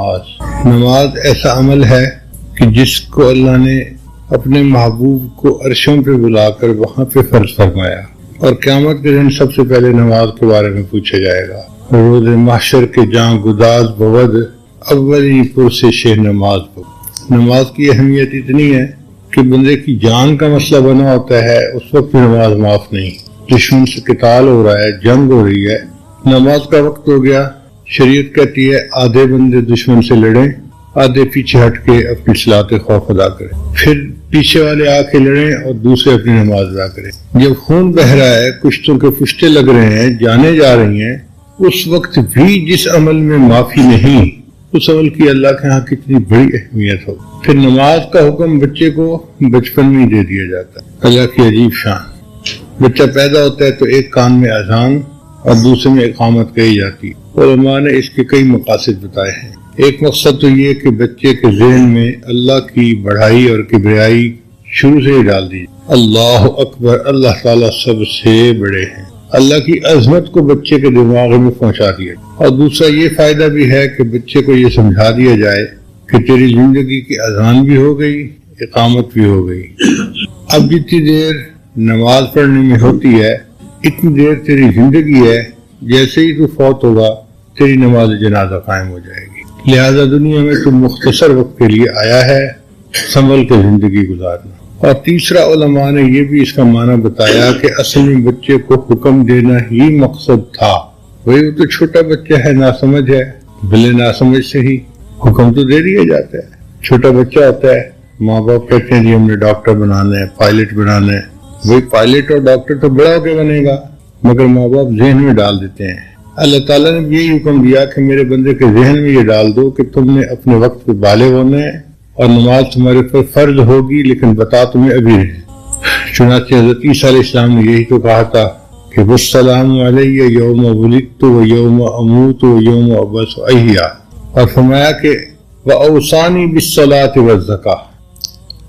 نماز ایسا عمل ہے کہ جس کو اللہ نے اپنے محبوب کو عرشوں پہ بلا کر وہاں پہ فرض فرمایا، اور قیامت کے دن سب سے پہلے نماز کے بارے میں پوچھا جائے گا۔ روز محشر کے جہاں گداز بود اولی پرسش نماز بود۔ نماز کی اہمیت اتنی ہے کہ بندے کی جان کا مسئلہ بنا ہوتا ہے، اس وقت بھی نماز معاف نہیں۔ دشمن سے قتال ہو رہا ہے، جنگ ہو رہی ہے، نماز کا وقت ہو گیا، شریعت کہتی ہے آدھے بندے دشمن سے لڑیں، آدھے پیچھے ہٹ کے اپنی صلاۃ خوف ادا کریں، پھر پیچھے والے آ کے لڑیں اور دوسرے اپنی نماز ادا کریں۔ جب خون بہ رہا ہے، کشتوں کے پشتے لگ رہے ہیں، جانیں جا رہی ہیں، اس وقت بھی جس عمل میں معافی نہیں، اس عمل کی اللہ کے ہاں کتنی بڑی اہمیت ہو۔ پھر نماز کا حکم بچے کو بچپن میں دے دیا جاتا ہے۔ اللہ کی عجیب شان، بچہ پیدا ہوتا ہے تو ایک کان میں اذان اور دوسرے میں اقامت کہی جاتی ہے۔ علماء نے اس کے کئی مقاصد بتائے ہیں۔ ایک مقصد تو یہ کہ بچے کے ذہن میں اللہ کی بڑائی اور کبریائی شروع سے ہی ڈال دی، اللہ اکبر، اللہ تعالیٰ سب سے بڑے ہیں، اللہ کی عظمت کو بچے کے دماغ میں پہنچا دیا۔ اور دوسرا یہ فائدہ بھی ہے کہ بچے کو یہ سمجھا دیا جائے کہ تیری زندگی کی اذان بھی ہو گئی، اقامت بھی ہو گئی، اب جتنی دیر نماز پڑھنے میں ہوتی ہے اتنی دیر تیری زندگی ہے، جیسے ہی تو فوت ہوگا تیری نماز جنازہ قائم ہو جائے گی، لہذا دنیا میں تو مختصر وقت کے لیے آیا ہے، سنبھل کے زندگی گزارنا۔ اور تیسرا علماء نے یہ بھی اس کا معنی بتایا کہ اصل میں بچے کو حکم دینا ہی مقصد تھا، وہی وہ تو چھوٹا بچہ ہے، ناسمجھ ہے، بلے ناسمجھ سے ہی حکم تو دے دیا جاتا ہے۔ چھوٹا بچہ ہوتا ہے، ماں باپ کہتے ہیں جی ہم نے ڈاکٹر بنانا ہے، پائلٹ بنانا ہے، وہی پائلٹ اور ڈاکٹر تو بڑا ہو کے بنے گا، مگر ماں باپ ذہن میں ڈال دیتے ہیں۔ اللہ تعالیٰ نے یہی حکم دیا کہ میرے بندے کے ذہن میں یہ ڈال دو کہ تم نے اپنے وقت پہ بالغ ہونا ہے اور نماز تمہارے پر فرض ہوگی، لیکن بتا تمہیں ابھی ہے۔ چنانچہ حضرت عیسیٰ علیہ السلام نے یہی تو کہا تھا کہ والسلام علیہ یوم ولدت و یوم اموت و یوم ابعث حیا، اور فرمایا کہ وَأَوْصَانِي بِالصَّلَاةِ وَالزَّكَاةِ،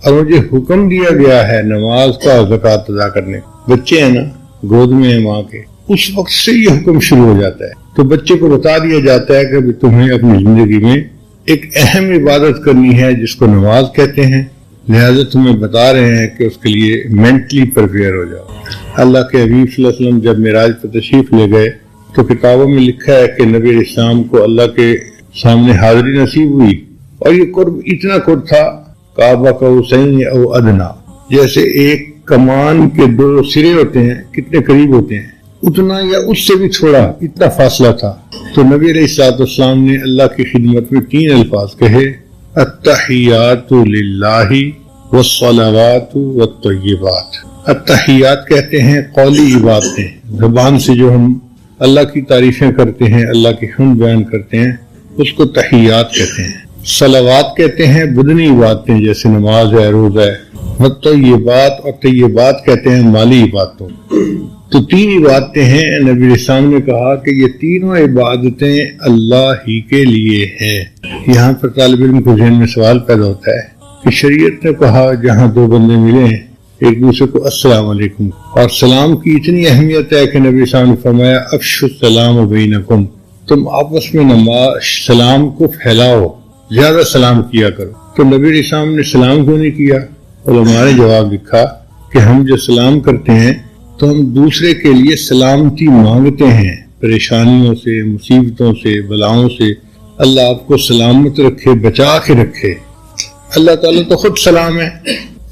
اور مجھے حکم دیا گیا ہے نماز کا اور زکوٰۃ ادا کرنے۔ بچے ہیں نا، گود میں ہیں ماں کے، اس وقت سے یہ حکم شروع ہو جاتا ہے، تو بچے کو بتا دیا جاتا ہے کہ تمہیں اپنی زندگی میں ایک اہم عبادت کرنی ہے جس کو نماز کہتے ہیں، لہذا تمہیں بتا رہے ہیں کہ اس کے لیے مینٹلی پریپیئر ہو جاؤ۔ اللہ کے حبیب صلی اللہ علیہ وسلم جب معراج پر تشریف لے گئے تو کتابوں میں لکھا ہے کہ نبی علیہ السلام کو اللہ کے سامنے حاضری نصیب ہوئی، اور یہ قرب اتنا قرب تھا کعبہ قوسین او ادنا، جیسے ایک کمان کے دو سرے ہوتے ہیں کتنے قریب ہوتے ہیں، اتنا یا اس سے بھی تھوڑا، اتنا فاصلہ تھا۔ تو نبی علیہ السلام نے اللہ کی خدمت میں 3 الفاظ کہے، التحیات للہ والصلوات والطیبات۔ التحیات کہتے ہیں قولی عبادتیں، زبان سے جو ہم اللہ کی تعریفیں کرتے ہیں، اللہ کی حمد بیان کرتے ہیں، اس کو تحیات کہتے ہیں۔ صلوات کہتے ہیں بدنی عبادتیں جیسے نماز ہے، روزہ ہے۔ والطیبات، اور طیبات کہتے ہیں مالی عبادتوں۔ تو 3 عبادتیں ہیں۔ نبی علیہ السلام نے کہا کہ یہ تینوں عبادتیں اللہ ہی کے لیے ہیں۔ یہاں پر طالب علم کو ذہن میں سوال پیدا ہوتا ہے کہ شریعت نے کہا جہاں 2 بندے ملیں ایک دوسرے کو السلام علیکم، اور سلام کی اتنی اہمیت ہے کہ نبی علیہ السلام نے فرمایا افشوا السلام بینکم، تم آپس میں سلام کو پھیلاؤ، زیادہ سلام کیا کرو۔ تو نبی علیہ السلام نے سلام کیوں نہیں کیا؟ علماء نے جواب لکھا کہ ہم جو سلام کرتے ہیں تو ہم دوسرے کے لیے سلامتی مانگتے ہیں، پریشانیوں سے، مصیبتوں سے، بلاؤں سے اللہ آپ کو سلامت رکھے، بچا کے رکھے۔ اللہ تعالیٰ تو خود سلام ہے،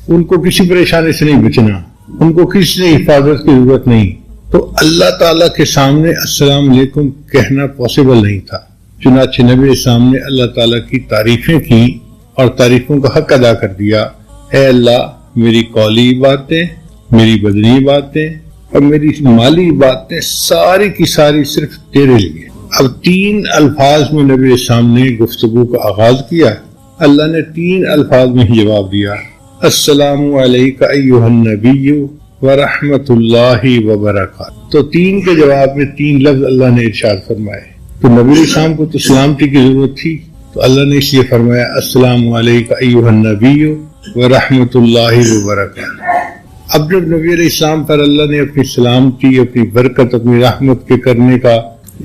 ان کو کسی پریشانی سے نہیں بچنا، ان کو کسی سے حفاظت کی ضرورت نہیں، تو اللہ تعالیٰ کے سامنے السلام علیکم کہنا پاسبل نہیں تھا۔ چنانچہ نبی علیہ السلام نے اللہ تعالیٰ کی تعریفیں کی اور تعریفوں کا حق ادا کر دیا۔ اے اللہ، میری قولی باتیں، میری بدنی باتیں اور میری مالی باتیں ساری کی ساری صرف تیرے لیے۔ اب 3 الفاظ میں نبی علیہ السلام نے گفتگو کا آغاز کیا۔ اللہ نے 3 الفاظ میں ہی جواب دیا، السلام علیک ایھا النبی ورحمۃ اللہ وبرکاتہ۔ تو 3 کے جواب میں 3 لفظ اللہ نے ارشاد فرمائے۔ تو نبی علیہ السلام کو تو سلامتی کی ضرورت تھی، تو اللہ نے اس لیے فرمایا السلام علیک ایھا النبی ورحمۃ اللہ وبرکاتہ۔ اب جب نبی علیہ السلام پر اللہ نے اپنی سلامتی، اپنی برکت، اپنی رحمت کے کرنے کا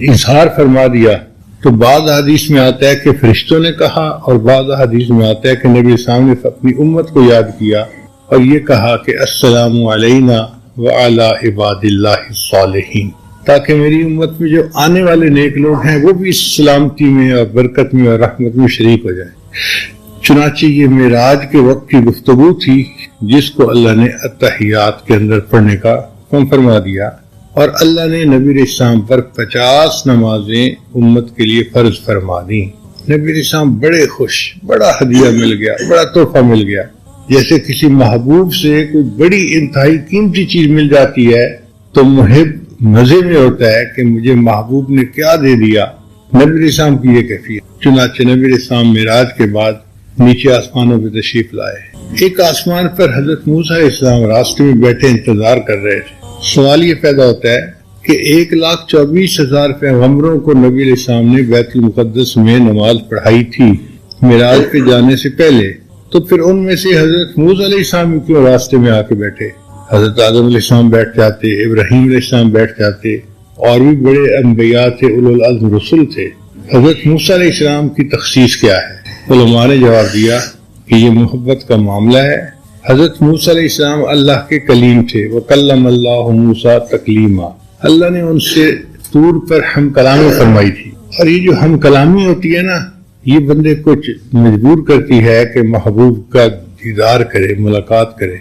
اظہار فرما دیا، تو بعض حدیث میں آتا ہے کہ فرشتوں نے کہا، اور بعض حدیث میں آتا ہے کہ نبی السلام نے اپنی امت کو یاد کیا اور یہ کہا کہ السلام علینا وعلی عباد اللہ الصالحین، تاکہ میری امت میں جو آنے والے نیک لوگ ہیں وہ بھی اس سلامتی میں اور برکت میں اور رحمت میں شریک ہو جائیں۔ چنانچہ یہ معراج کے وقت کی گفتگو تھی جس کو اللہ نے التحیات کے اندر پڑھنے کا حکم فرما دیا، اور اللہ نے نبی علیہ السلام پر 50 نمازیں امت کے لیے فرض فرما دی۔ نبی علیہ السلام بڑے خوش، بڑا ہدیہ مل گیا، بڑا تحفہ مل گیا۔ جیسے کسی محبوب سے کوئی بڑی انتہائی قیمتی چیز مل جاتی ہے تو محب مزے میں ہوتا ہے کہ مجھے محبوب نے کیا دے دیا۔ نبی علیہ السلام کی یہ کیفیت۔ چنانچہ نبی علیہ السلام معراج کے بعد نیچے آسمانوں پہ تشریف لائے۔ ایک آسمان پر حضرت موسیٰ علیہ السلام راستے میں بیٹھے انتظار کر رہے تھے۔ سوال یہ پیدا ہوتا ہے کہ 1,24,000 پیغمبروں کو نبی علیہ السلام نے بیت المقدس میں نماز پڑھائی تھی معراج پہ جانے سے پہلے، تو پھر ان میں سے حضرت موسیٰ علیہ السلام کیوں راستے میں آ کے بیٹھے؟ حضرت آدم علیہ السلام بیٹھ جاتے، ابراہیم علیہ السلام بیٹھ جاتے، اور بھی بڑے انبیاء تھے، اولو العزم رسول تھے۔ حضرت موسیٰ علیہ السلام کی تخصیص کیا ہے؟ علماء نے جواب دیا کہ یہ محبت کا معاملہ ہے۔ حضرت موسیٰ علیہ السلام اللہ کے کلیم تھے، وَكَلَّمَ اللَّهُ مُوسَىٰ تَكْلِيمًا، اللہ نے ان سے طور پر ہم کلامی فرمائی تھی۔ اور یہ جو ہم کلامی ہوتی ہے نا، یہ بندے کو مجبور کرتی ہے کہ محبوب کا دیدار کرے، ملاقات کرے۔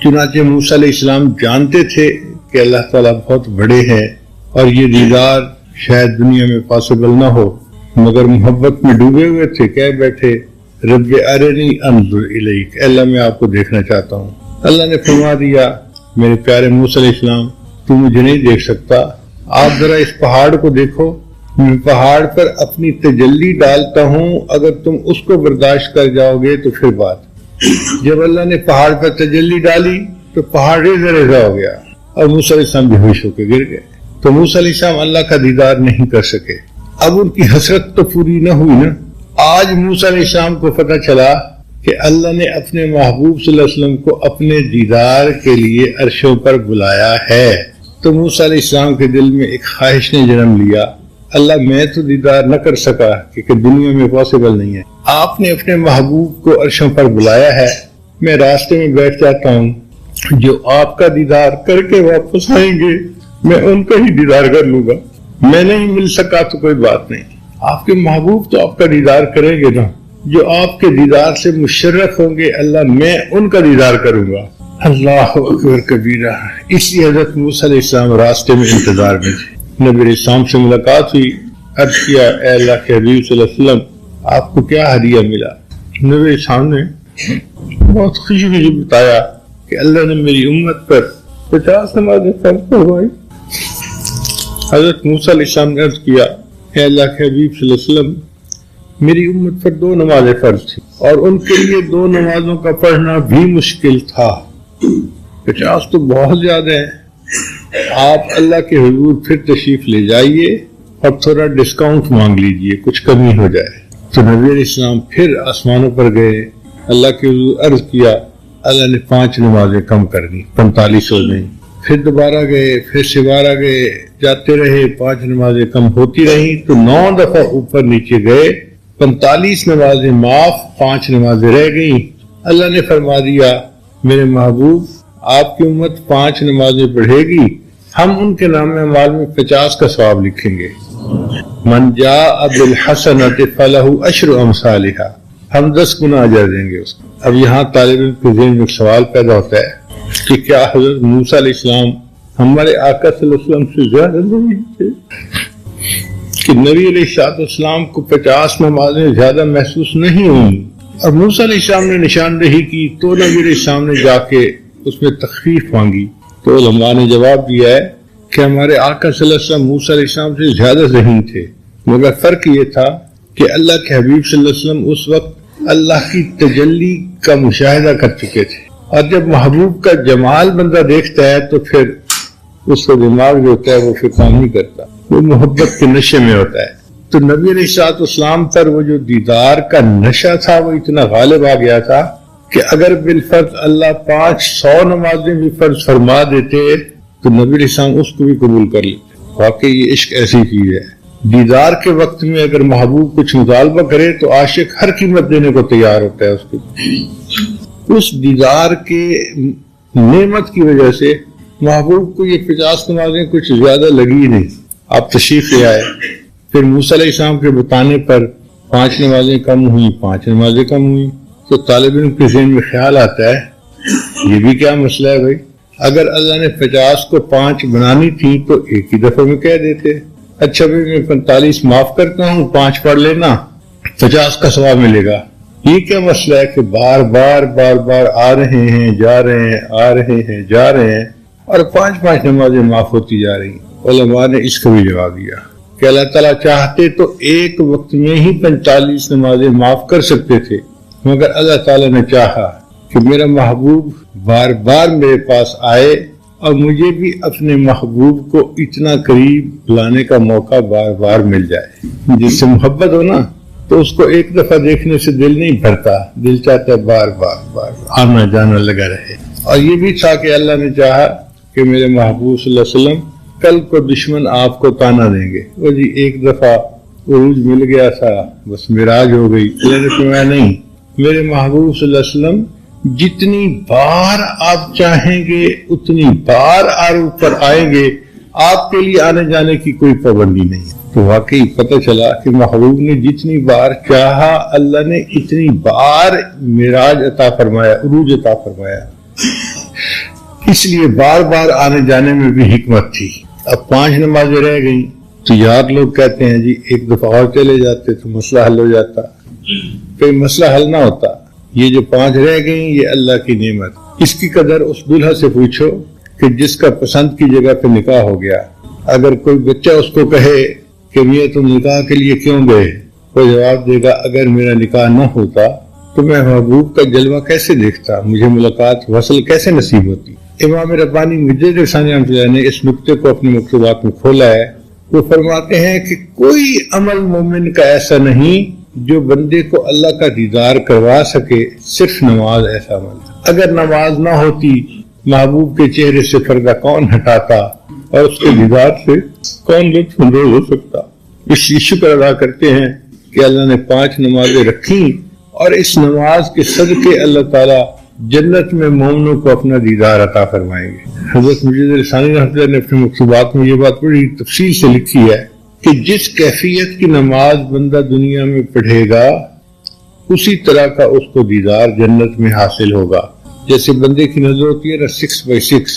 چنانچہ موسیٰ علیہ السلام جانتے تھے کہ اللہ تعالیٰ بہت بڑے ہیں اور یہ دیدار شاید دنیا میں پاسبل نہ ہو، مگر محبت میں ڈوبے ہوئے تھے، کہہ بیٹھے رب ارنی انظر الیک، اللہ میں آپ کو دیکھنا چاہتا ہوں۔ اللہ نے فرما دیا میرے پیارے موسیٰ علیہ السلام تو مجھے نہیں دیکھ سکتا، آپ ذرا اس پہاڑ کو دیکھو، میں پہاڑ پر اپنی تجلی ڈالتا ہوں، اگر تم اس کو برداشت کر جاؤ گے تو پھر بات۔ جب اللہ نے پہاڑ پر تجلی ڈالی تو پہاڑ ریزہ ریزہ ہو گیا اور موسیٰ علیہ السلام بے ہوش ہو کے گر گئے۔ تو موسیٰ علیہ السلام اللہ کا دیدار نہیں کر سکے۔ اب ان کی حسرت تو پوری نہ ہوئی نا۔ آج موسیٰ علیہ السلام کو پتہ چلا کہ اللہ نے اپنے محبوب صلی اللہ علیہ وسلم کو اپنے دیدار کے لیے عرشوں پر بلایا ہے، تو موسیٰ علیہ السلام کے دل میں ایک خواہش نے جنم لیا، اللہ میں تو دیدار نہ کر سکا کیونکہ دنیا میں پاسبل نہیں ہے، آپ نے اپنے محبوب کو عرشوں پر بلایا ہے، میں راستے میں بیٹھ جاتا ہوں، جو آپ کا دیدار کر کے واپس آئیں گے میں ان کا ہی دیدار کر لوں گا، میں نہیں مل سکا تو کوئی بات نہیں، آپ کے محبوب تو آپ کا دیدار کریں گے نا، جو آپ کے دیدار سے مشرف ہوں گے اللہ میں ان کا دیدار کروں گا۔ اللہ اکبر کبیرہ۔ اسی حضرت موسیٰ علیہ السلام راستے میں انتظار میں تھے، نبی علیہ السلام سے ملاقات ہوئی، عرض کیا اے اللہ کے حبیب صلی اللہ علیہ وسلم آپ کو کیا ہدیہ ملا؟ نبی علیہ السلام نے بہت خوشی خوشی بتایا کہ اللہ نے میری امت پر 50 نمازیں فرض کروائی۔ حضرت موسیٰ علیہ السلام نے عرض کیا اے اللہ کے حبیب صلی اللہ علیہ وسلم میری امت پر 2 نمازیں فرض تھی اور ان کے لیے 2 نمازوں کا پڑھنا بھی مشکل تھا، 50 تو بہت زیادہ ہیں، آپ اللہ کے حضور پھر تشریف لے جائیے اور تھوڑا ڈسکاؤنٹ مانگ لیجئے، کچھ کمی ہو جائے۔ تو نبی علیہ السلام پھر آسمانوں پر گئے، اللہ کے حضور عرض کیا، اللہ نے 5 نمازیں کم کر دی، 45 ہو گئیں، پھر دوبارہ گئے، پھر سبارہ گئے، جاتے رہے، 5 نمازیں کم ہوتی رہیں تو 9 دفعہ اوپر نیچے گئے، 45 نمازیں معاف، 5 نمازیں رہ گئیں۔ اللہ نے فرما دیا میرے محبوب آپ کی امت 5 نمازیں پڑھے گی، ہم ان کے نام اعمال میں 50 کا ثواب لکھیں گے، من جاء بالحسنۃ فلہ 10 امثالھا، ہم 10 گنا اجر دیں گے اس کو۔ اب یہاں طالب علم کے ذہن میں ایک سوال پیدا ہوتا ہے کہ کیا حضرت موسیٰ علیہ السلام ہمارے آقا صلی اللہ علیہ وسلم سے زیادہ نبی تھے کہ نبی علیہ السلام کو 50 نمازیں زیادہ محسوس نہیں ہوئی؟ اور موسیٰ علیہ السلام نے نشاندہی کی تو نبی علیہ السلام نے جا کے اس میں تخفیف مانگی، تو علماء نے جواب دیا ہے کہ ہمارے آقا صلی اللہ علیہ وسلم موسیٰ علیہ السلام سے زیادہ ذہین تھے، مگر فرق یہ تھا کہ اللہ کے حبیب صلی اللہ علیہ وسلم اس وقت اللہ کی تجلی کا مشاہدہ کر چکے تھے، اور جب محبوب کا جمال بندہ دیکھتا ہے تو پھر اس کا دماغ جو ہوتا ہے وہ پھر کام نہیں کرتا، وہ محبت کے نشے میں ہوتا ہے۔ تو نبی علیہ السلام پر وہ جو دیدار کا نشہ تھا وہ اتنا غالب آ گیا تھا کہ اگر بالفرض اللہ 500 نمازیں بھی فرض فرما دیتے تو نبی علیہ السلام اس کو بھی قبول کر لیتے۔ واقعی یہ عشق ایسی چیز ہے، دیدار کے وقت میں اگر محبوب کچھ مطالبہ کرے تو عاشق ہر قیمت دینے کو تیار ہوتا ہے اس کے۔ اس دیدار کے نعمت کی وجہ سے محبوب کو یہ 50 نمازیں کچھ زیادہ لگی نہیں۔ آپ تشریف لے آئے، پھر موسیٰ علیہ السلام کے بتانے پر 5 نمازیں کم ہوئی، 5 نمازیں کم ہوئی، تو طالب علم کے ذہن میں خیال آتا ہے یہ بھی کیا مسئلہ ہے بھائی، اگر اللہ نے 50 کو 5 بنانی تھی تو ایک ہی دفعہ میں کہہ دیتے، اچھا بھائی میں 45 معاف کرتا ہوں، 5 پڑھ لینا، 50 کا ثواب ملے گا۔ یہ کیا مسئلہ ہے کہ بار بار آ رہے ہیں جا رہے ہیں، آ رہے ہیں جا رہے ہیں، اور 5 نمازیں معاف ہوتی جا رہی ہیں۔ علماء نے اس کا بھی جواب دیا کہ اللہ تعالیٰ چاہتے تو ایک وقت میں ہی 45 نمازیں معاف کر سکتے تھے، مگر اللہ تعالیٰ نے چاہا کہ میرا محبوب بار بار میرے پاس آئے اور مجھے بھی اپنے محبوب کو اتنا قریب لانے کا موقع بار بار مل جائے۔ جس سے محبت ہو نا تو اس کو ایک دفعہ دیکھنے سے دل نہیں بھرتا، دل چاہتا ہے بار بار آنا جانا لگا رہے۔ اور یہ بھی تھا کہ اللہ نے چاہا کہ میرے محبوب صلی اللہ علیہ وسلم کل کو دشمن آپ کو تانا دیں گے، وہ جی ایک دفعہ عروج مل گیا تھا بس معراج ہو گئی۔ اللہ نے فرمایا نہیں، میرے محبوب صلی اللہ علیہ وسلم جتنی بار آپ چاہیں گے اتنی بار عروج پر آئیں گے، آپ کے لیے آنے جانے کی کوئی پابندی نہیں۔ تو واقعی پتہ چلا کہ محبوب نے جتنی بار چاہا اللہ نے اتنی بار معراج عطا فرمایا، عروج عطا فرمایا۔ اس لیے بار بار آنے جانے میں بھی حکمت تھی۔ اب 5 نمازیں رہ گئیں تو یار لوگ کہتے ہیں جی ایک دفعہ اور چلے جاتے تو مسئلہ حل ہو جاتا، کوئی مسئلہ حل نہ ہوتا۔ یہ جو 5 رہ گئیں یہ اللہ کی نعمت، اس کی قدر اس دلہا سے پوچھو کہ جس کا پسند کی جگہ پہ نکاح ہو گیا۔ اگر کوئی بچہ اس کو کہے کہ یہ تم نکاح کے لیے کیوں گئے، وہ جواب دے گا اگر میرا نکاح نہ ہوتا تو میں محبوب کا جلوہ کیسے دیکھتا، مجھے ملاقات وصل کیسے نصیب ہوتی۔ امام ربانی مجدد ثانی رحمۃ اللہ نے اس نقطے کو اپنے مکتوبات میں کھولا ہے۔ وہ فرماتے ہیں کہ کوئی عمل مومن کا ایسا نہیں جو بندے کو اللہ کا دیدار کروا سکے، صرف نماز ایسا عمل۔ اگر نماز نہ ہوتی محبوب کے چہرے سے پردہ کون ہٹاتا اور اس کے دیدار سے کون لطف اندوز ہو سکتا۔ اس کی شکر ادا کرتے ہیں کہ اللہ نے 5 نمازیں رکھی اور اس نماز کے صدقے اللہ تعالیٰ جنت میں مومنوں کو اپنا دیدار عطا فرمائیں گے۔ حضرت مجدد ثانی رحمۃ اللہ نے اپنے مکتوبات میں یہ بات بڑی تفصیل سے لکھی ہے کہ جس کیفیت کی نماز بندہ دنیا میں پڑھے گا اسی طرح کا اس کو دیدار جنت میں حاصل ہوگا۔ جیسے بندے کی نظر ہوتی ہے نا 6x6،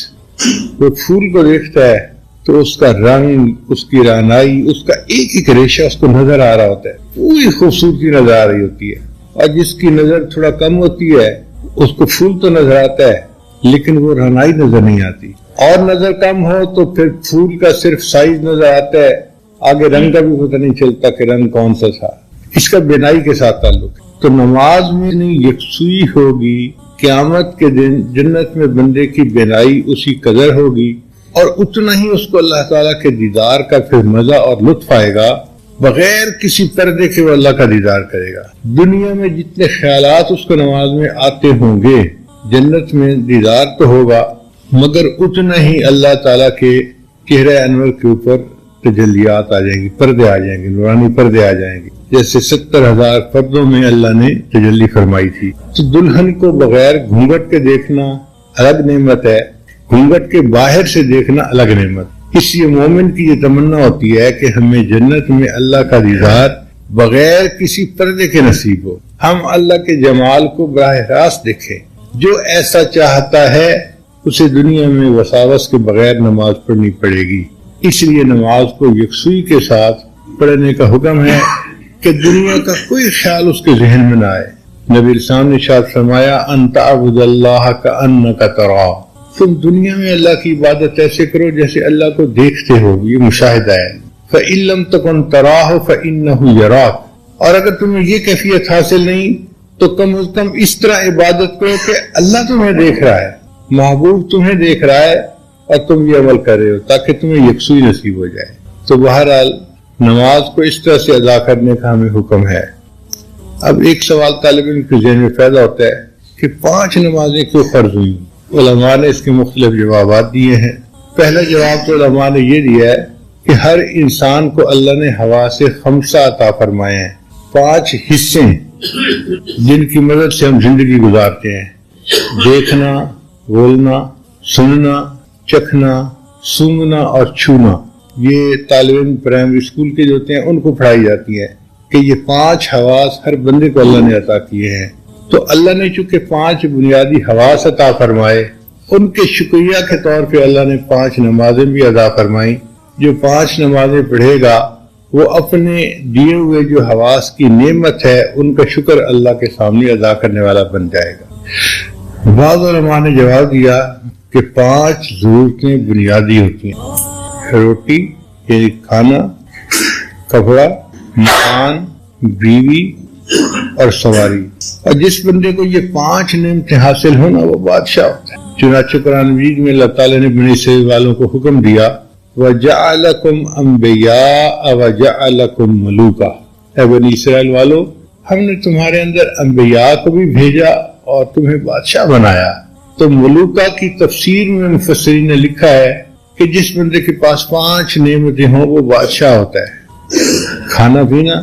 وہ پھول کو دیکھتا ہے تو اس کا رنگ، اس کی رعنائی، اس کا ایک ایک ریشہ اس کو نظر آ رہا ہوتا ہے، پوری خوبصورتی نظر آ رہی ہوتی ہے۔ اور جس کی نظر تھوڑا کم ہوتی ہے اس کو پھول تو نظر آتا ہے لیکن وہ رعنائی نظر نہیں آتی، اور نظر کم ہو تو پھر پھول کا صرف سائز نظر آتا ہے، آگے رنگ کا بھی پتہ نہیں چلتا کہ رنگ کون سا تھا۔ اس کا بینائی کے ساتھ تعلق ہے۔ تو نماز میں یکسوئی ہوگی، قیامت کے دن جنت میں بندے کی بینائی اسی قدر ہوگی اور اتنا ہی اس کو اللہ تعالیٰ کے دیدار کا پھر مزہ اور لطف آئے گا، بغیر کسی پردے کے وہ اللہ کا دیدار کرے گا۔ دنیا میں جتنے خیالات اس کو نماز میں آتے ہوں گے جنت میں دیدار تو ہوگا، مگر اتنا ہی اللہ تعالیٰ کے چہرہ انور کے اوپر تجلیات آ جائیں گی، پردے آ جائیں گے، نورانی پردے آ جائیں گے، جیسے 70,000 پردوں میں اللہ نے تجلی فرمائی تھی۔ تو دلہن کو بغیر گھونگھٹ کے دیکھنا الگ نعمت ہے، گھونگھٹ کے باہر سے دیکھنا الگ نعمت۔ اس لیے مومن کی یہ تمنا ہوتی ہے کہ ہمیں جنت میں اللہ کا دیدار بغیر کسی پردے کے نصیب ہو، ہم اللہ کے جمال کو براہ راست دیکھیں۔ جو ایسا چاہتا ہے اسے دنیا میں وساوس کے بغیر نماز پڑھنی پڑے گی۔ اس لیے نماز کو یکسوئی کے ساتھ پڑھنے کا حکم ہے کہ دنیا کا کوئی خیال اس کے ذہن میں نہ آئے۔ نبی اسلام نے ارشاد فرمایا ان تعبد اللہ کأنک تراہ، تم دنیا میں اللہ کی عبادت ایسے کرو جیسے اللہ کو دیکھتے ہو، یہ مشاہدہ ہے۔ فإن لم تکن تراہ فإنہ یراک، اور اگر تمہیں یہ کیفیت حاصل نہیں تو کم از کم اس طرح عبادت کرو کہ اللہ تمہیں دیکھ رہا ہے، محبوب تمہیں دیکھ رہا ہے اور تم یہ عمل کر رہے ہو تاکہ تمہیں یکسوئی نصیب ہو جائے۔ تو بہرحال نماز کو اس طرح سے ادا کرنے کا ہمیں حکم ہے۔ اب ایک سوال طالب علم کے ذہن میں پیدا ہوتا ہے کہ 5 نمازیں کیوں فرض ہوئی؟ علماء نے اس کے مختلف جوابات دیے ہیں۔ پہلا جواب تو علماء نے یہ دیا ہے کہ ہر انسان کو اللہ نے حواس خمسہ عطا فرمائے ہیں، 5 حصے جن کی مدد سے ہم زندگی گزارتے ہیں، دیکھنا، بولنا، سننا، چکھنا، سونگنا اور چھونا۔ یہ طالب علم پرائمری اسکول کے جو ہوتے ہیں ان کو پڑھائی جاتی ہے کہ یہ 5 حواس ہر بندے کو اللہ نے عطا کیے ہیں۔ تو اللہ نے چونکہ 5 بنیادی حواس عطا فرمائے، ان کے شکریہ کے طور پہ اللہ نے 5 نمازیں بھی ادا فرمائیں۔ جو 5 نمازیں پڑھے گا وہ اپنے دیے ہوئے جو حواس کی نعمت ہے ان کا شکر اللہ کے سامنے ادا کرنے والا بن جائے گا۔ بعض علماء نے جواب دیا کہ 5 ضرورتیں بنیادی ہوتی ہیں: روٹی یعنی کھانا، کپڑا، مکان، بیوی اور سواری۔ اور جس بندے کو یہ 5 نعمتیں حاصل ہونا وہ بادشاہ ہوتا ہے۔ چنانچہ قرآن مجید میں اللہ تعالیٰ نے بنی اسرائیل والوں کو حکم دیا وَجَعَلَكُمْ أَنْبِيَاءَ وَجَعَلَكُمْ مُلُوكًا، اے بنی اسرائیل والو، ہم نے تمہارے اندر انبیاء کو بھی بھیجا اور تمہیں بادشاہ بنایا۔ تو ملوکہ کی تفسیر میں مفسرین نے لکھا ہے کہ جس بندے کے پاس 5 نعمتیں ہوں وہ بادشاہ ہوتا ہے: کھانا پینا،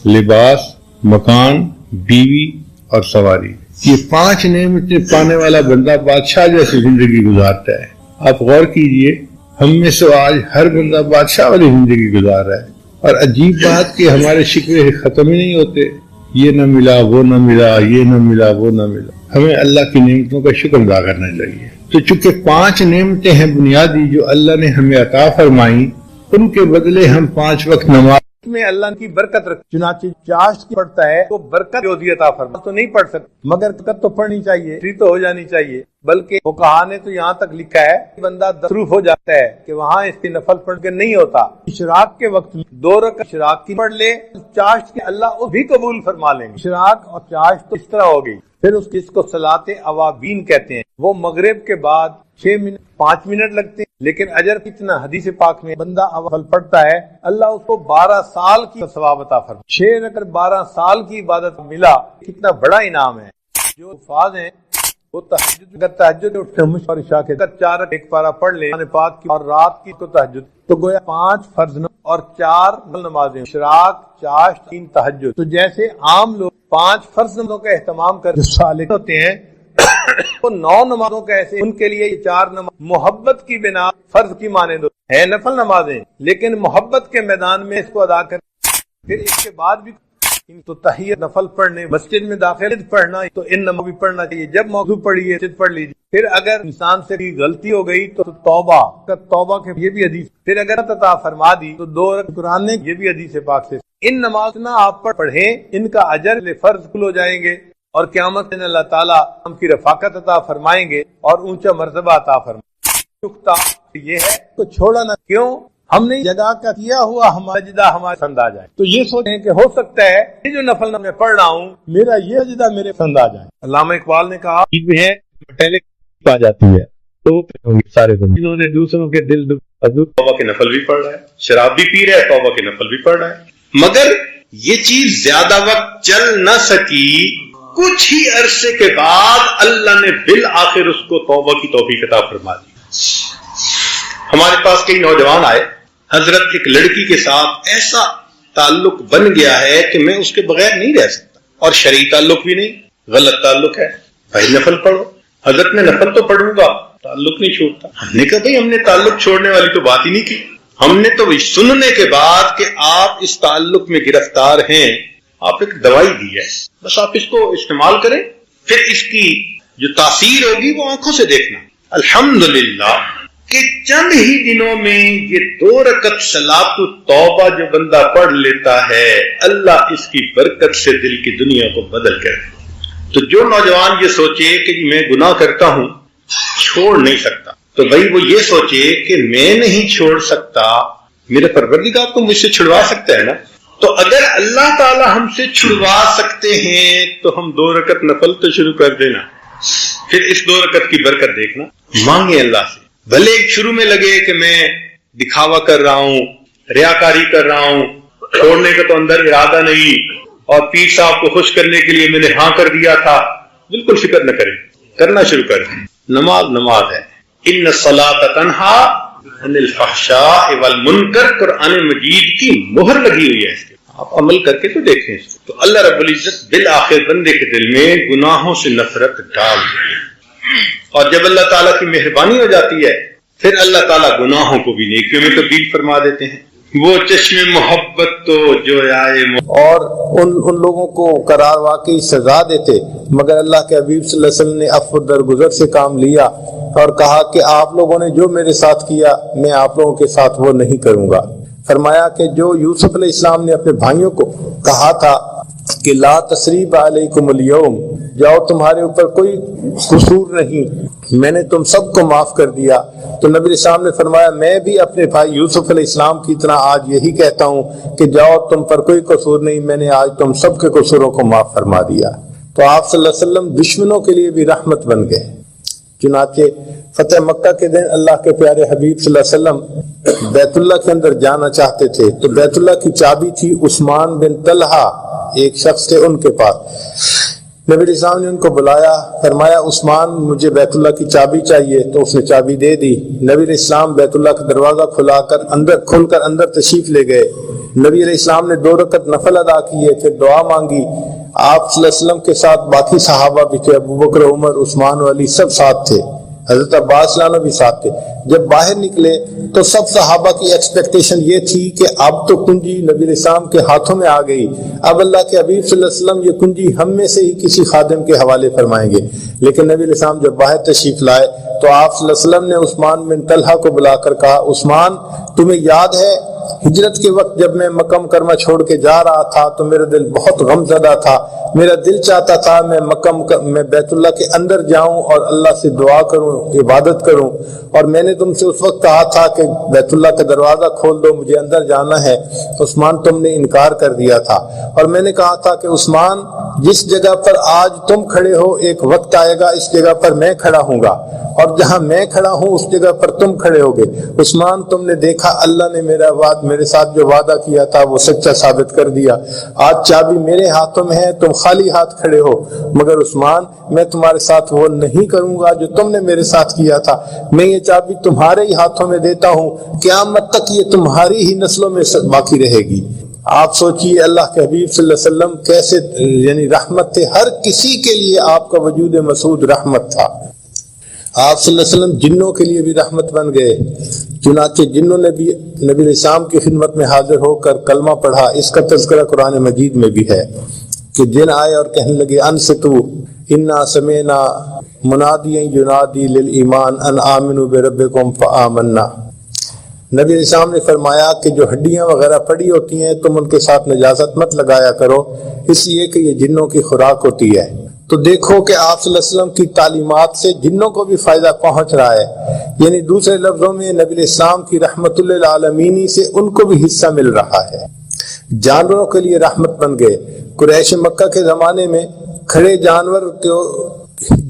لباس، مکان، بیوی اور سواری۔ یہ 5 نعمتیں پانے والا بندہ بادشاہ جیسی زندگی گزارتا ہے۔ آپ غور کیجئے، ہم میں سے آج ہر بندہ بادشاہ والی زندگی گزار رہا ہے، اور عجیب بات کہ ہمارے شکوے ختم ہی نہیں ہوتے، یہ نہ ملا، وہ نہ ملا، یہ نہ ملا، وہ نہ ملا۔ ہمیں اللہ کی نعمتوں کا شکر ادا کرنا چاہیے۔ تو چونکہ 5 نعمتیں ہیں بنیادی جو اللہ نے ہمیں عطا فرمائیں، ان کے بدلے ہم 5 وقت نماز میں اللہ کی برکت رکھ۔ چنانچہ چاشت پڑھتا ہے تو برکت جو دی عطا فرما تو نہیں پڑھ سکتا، مگر برکت تو پڑھنی چاہیے، فری تو ہو جانی چاہیے۔ بلکہ فقہا نے تو یہاں تک لکھا ہے کہ بندہ مصروف ہو جاتا ہے کہ وہاں اس کی نفل پڑھ کے نہیں ہوتا۔ اشراق کے وقت میں 2 رکعت اشراق کی پڑھ لے، چاشت کے اللہ اس بھی قبول فرما لیں گے۔ اشراق اور چاشت تو اس طرح ہو گئی۔ پھر اس کو صلاۃ اوابین کہتے ہیں، وہ مغرب کے بعد 5 منٹ لگتے ہیں، لیکن اجر کتنا؟ حدیث پاک میں بندہ اول پڑھتا ہے اللہ اس کو 12 سال کی ثواب عطا فرما۔ 6 رکعت 12 سال کی عبادت ملا، کتنا بڑا انعام ہے۔ جو الفاظ ہیں وہ تہجد اٹھتے ہیں اور عشاء کے 4 رکعت 1 پارہ پڑھ لیں قرآن پاک کی، اور رات کی کو تہجد، تو گویا 5 فرض اور 4 نمازیں، اشراق، چاشت، 3 تہجد۔ تو جیسے عام لوگ 5 فرض نمازوں کا اہتمام کر جو صالح ہوتے ہیں وہ 9 نمازوں کا ایسے ان کے لیے یہ 4 نماز محبت کی بنا فرض کی مانند ہے، نفل نمازیں، لیکن محبت کے میدان میں اس کو ادا کر۔ پھر اس کے بعد بھی تو تحیت نفل پڑھنے، مسجد میں داخل پڑھنا، تو ان نماز بھی پڑھنا چاہیے۔ جب موضوع پڑھیے مسجد پڑھ لیجیے۔ پھر اگر انسان سے غلطی ہو گئی تو توبہ کے یہ بھی حدیث۔ پھر اگر عطا فرما دی تو 2 رکعت قرآن نے، یہ بھی حدیث پاک سے۔ ان نماز نہ آپ پڑھیں، ان کا اجر فرض کل ہو جائیں گے، اور قیامت میں اللہ تعالیٰ ہم کی رفاقت عطا فرمائیں گے اور اونچا مرتبہ عطا فرمائیں گے۔ یہ ہے تو چھوڑا نہ، کیوں؟ ہم نے جگہ کا کیا ہوا ہمارا سجدہ ہمارے پسند آ جائے، تو یہ سوچیں کہ ہو سکتا ہے یہ جو نفل میں پڑھ رہا ہوں میرا یہ سجدہ میرے پسند آ جائے۔ علامہ اقبال نے کہا ہے پہلے پا جاتی ہے تو سارے بندوں نے دوسروں کے دل توبہ کے نفل بھی پڑھ رہا ہے، شراب بھی پی رہا ہے، توبہ کے نفل بھی پڑھ رہا ہے، مگر یہ چیز زیادہ وقت چل نہ سکی۔ کچھ ہی عرصے کے بعد اللہ نے بالآخر اس کو توبہ کی توفیق عطا فرما دی۔ ہمارے پاس کئی نوجوان آئے، حضرت ایک لڑکی کے ساتھ ایسا تعلق بن گیا ہے کہ میں اس کے بغیر نہیں رہ سکتا، اور شرعی تعلق بھی نہیں، غلط تعلق ہے۔ بھائی نفل پڑھو۔ حضرت نے نفل تو پڑھوں گا، تعلق نہیں چھوڑتا۔ ہم نے کہا بھائی ہم نے تعلق چھوڑنے والی تو بات ہی نہیں کی، ہم نے تو سننے کے بعد کہ آپ اس تعلق میں گرفتار ہیں، آپ ایک دوائی دی ہے، بس آپ اس کو استعمال کریں، پھر اس کی جو تاثیر ہوگی وہ آنکھوں سے دیکھنا۔ الحمدللہ کہ چند ہی دنوں میں یہ 2 رکعت صلاۃ التوبہ جو بندہ پڑھ لیتا ہے، اللہ اس کی برکت سے دل کی دنیا کو بدل کر۔ تو جو نوجوان یہ سوچے کہ میں گناہ کرتا ہوں چھوڑ نہیں سکتا، تو بھائی وہ یہ سوچے کہ میں نہیں چھوڑ سکتا، میرے پروردگار تو مجھ سے چھڑوا سکتا ہے نا۔ تو اگر اللہ تعالی ہم سے چھڑوا سکتے ہیں تو ہم 2 رکعت نفل تو شروع کر دینا، پھر اس 2 رکعت کی برکت دیکھنا، مانگے اللہ سے۔ بھلے شروع میں لگے کہ میں دکھاوا کر رہا ہوں، ریاکاری کر رہا ہوں، چھوڑنے کا تو اندر ارادہ نہیں، اور پیر صاحب کو خوش کرنے کے لیے میں نے ہاں کر دیا تھا، بالکل فکر نہ کریں، کرنا شروع کر دیں۔ نماز نماز ہے، ان الصلاۃ تنہا عن الفحشاء والمنکر، قرآن مجید کی مہر لگی ہوئی ہے اس کے، آپ عمل کر کے تو دیکھیں اس کو، تو اللہ رب العزت بالآخر بندے کے دل میں گناہوں سے نفرت ڈال دے، اور جب اللہ تعالیٰ کی مہربانی ہو جاتی ہے پھر اللہ تعالیٰ گناہوں کو بھی نیکیوں میں تبدیل فرما دیتے ہیں۔ وہ چشم محبت تو جو آئے اور ان لوگوں کو قرار واقعی سزا دیتے، مگر اللہ کے حبیب صلی اللہ علیہ وسلم نے عفو درگزر سے کام لیا اور کہا کہ آپ لوگوں نے جو میرے ساتھ کیا میں آپ لوگوں کے ساتھ وہ نہیں کروں گا۔ فرمایا کہ جو یوسف علیہ السلام نے اپنے بھائیوں کو کہا تھا کہ لا تثریب علیکم اليوم، جاؤ تمہارے اوپر کوئی قصور نہیں، میں نے تم سب کو معاف کر دیا، تو نبی اسلام نے فرمایا میں بھی اپنے بھائی یوسف علیہ السلام کی طرح آج یہی کہتا ہوں کہ جاؤ تم پر کوئی قصور نہیں، میں نے آج تم سب کے قصوروں کو معاف فرما دیا۔ تو آپ صلی اللہ علیہ وسلم دشمنوں کے لیے بھی رحمت بن گئے۔ چنانچہ فتح مکہ کے دن اللہ کے پیارے حبیب صلی اللہ علیہ وسلم بیت اللہ کے اندر جانا چاہتے تھے، تو بیت اللہ کی چابی تھی عثمان بن طلحہ، ایک شخص تھے ان کے پاس۔ نبی علیہ السلام نے ان کو بلایا، فرمایا عثمان مجھے بیت اللہ کی چابی چاہیے، تو اس نے چابی دے دی۔ نبی علیہ السلام بیت اللہ کا دروازہ کھل کر اندر تشریف لے گئے۔ نبی علیہ السلام نے 2 رکعت نفل ادا کیے، پھر دعا مانگی۔ آپ صلی اللہ علیہ وسلم کے ساتھ باقی صحابہ بھی تھے، ابو بکر، عمر، عثمان و علی سب ساتھ تھے، حضرت عباس لانا بھی ساتھ تھے۔ جب باہر نکلے تو سب صحابہ کی ایکسپیکٹیشن یہ تھی کہ اب تو کنجی نبی علیہ السلام کے ہاتھوں میں آ گئی، اب اللہ کے حبیب صلی اللہ علیہ وسلم یہ کنجی ہم میں سے ہی کسی خادم کے حوالے فرمائیں گے۔ لیکن نبی علیہ السلام جب باہر تشریف لائے تو آپ صلی اللہ علیہ وسلم نے عثمان بن طلحہ کو بلا کر کہا عثمان تمہیں یاد ہے ہجرت کے وقت جب میں مکہ مکرمہ چھوڑ کے جا رہا تھا تو میرا دل بہت غم زدہ تھا، میرا دل چاہتا تھا میں بیت اللہ کے اندر جاؤں اور اللہ سے دعا کروں، عبادت کروں، اور میں نے تم سے اس وقت کہا تھا کہ بیت اللہ کا دروازہ کھول دو، مجھے اندر جانا ہے۔ عثمان تم نے انکار کر دیا تھا، اور میں نے کہا تھا کہ عثمان جس جگہ پر آج تم کھڑے ہو ایک وقت آئے گا اس جگہ پر میں کھڑا ہوں گا، اور جہاں میں کھڑا ہوں اس جگہ پر تم کھڑے ہوگے۔ عثمان تم نے دیکھا اللہ نے میرے ساتھ جو وعدہ کیا تھا وہ سچا ثابت کر دیا، آج چابی میرے ہاتھوں میں ہے، تم خالی ہاتھ کھڑے ہو، مگر عثمان میں تمہارے ساتھ وہ نہیں کروں گا جو تم نے میرے ساتھ کیا تھا، میں یہ چابی تمہارے ہی ہاتھوں میں دیتا ہوں، قیامت تک یہ تمہاری ہی نسلوں میں باقی رہے گی۔ آپ سوچئے اللہ کے حبیب صلی اللہ علیہ وسلم کیسے یعنی رحمت تھے، ہر کسی کے لیے آپ کا وجود مسعود رحمت تھا۔ آپ صلی اللہ علیہ وسلم جنوں کے لیے بھی رحمت بن گئے، چنانچہ جنوں نے بھی نبی علیہ السلام کی خدمت میں حاضر ہو کر کلمہ پڑھا۔ اس کا تذکرہ قرآن مجید میں بھی ہے کہ جن آئے اور کہنے لگے انصتو انا سمعنا منادیا ینادی للایمان ان آمنوا بربکم فآمنا۔ نبی علیہ السلام نے فرمایا کہ جو ہڈیاں وغیرہ پڑی ہوتی ہیں تم ان کے ساتھ نجاست مت لگایا کرو، اس لیے کہ یہ جنوں کی خوراک ہوتی ہے۔ تو دیکھو کہ آپ صلی اللہ علیہ وسلم کی تعلیمات سے جنوں کو بھی فائدہ پہنچ رہا ہے، یعنی دوسرے لفظوں میں نبی علیہ السلام کی رحمت للعالمین سے ان کو بھی حصہ مل رہا ہے۔ جانوروں کے لیے رحمت بن گئے۔ قریش مکہ کے زمانے میں کھڑے جانور کو